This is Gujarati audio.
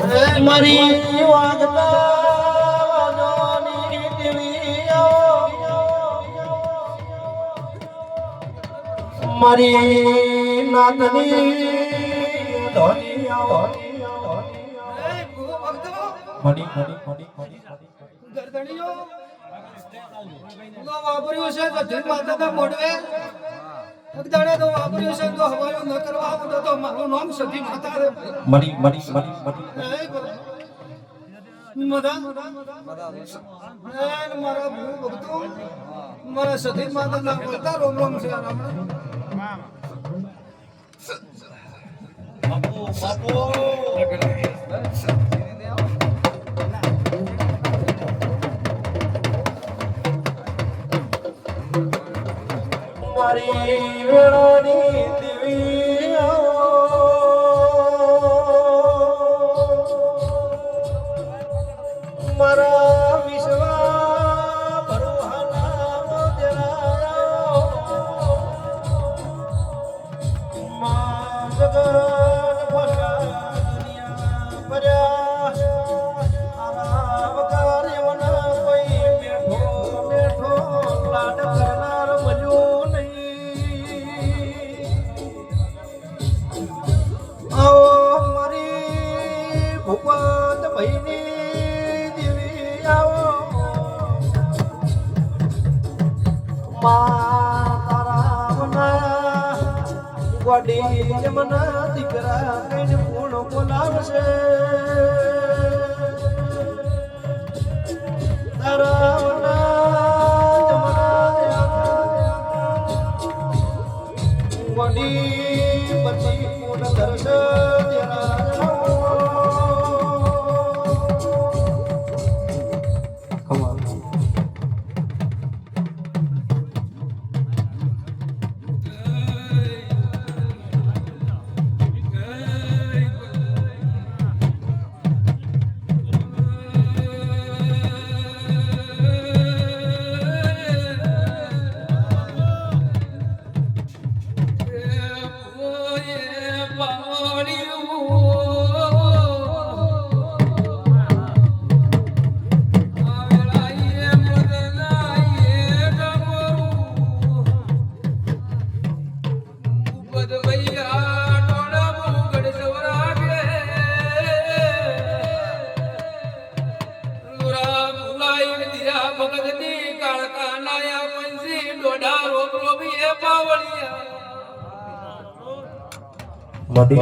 મારી વાગતા વાજોની ટીવીઓ મારી નાતની ધોનિયા મણી ગરદણીઓ વાપર્યું છે તો ધીર માતાના મોઢવે અગદાડે તો વાપર્યું છે તો હવાયો ન કરવા આવું તો મારું નામ સતી માતા રે મણી મદા મારા ભક્તો મારા સતી માતાના બોલતા રોમ રોમ છે રામ મારી વેળાની દેવી મારા વિશ્વા ભરવાના જરા મા જગત ફરા દુનિયા પર્યા આરામ કાર્યવન કોઈ બેઠો બેઠો લાડ કરનાર મળ્યો આવો મારી ભૂપત ભાઈની દેવી આવો તારા મના વડીલ મના દીકરા કઈને પૂર્ણ બોલાવશે તારા મના વડી પછી પૂર્ણ કરશે મદી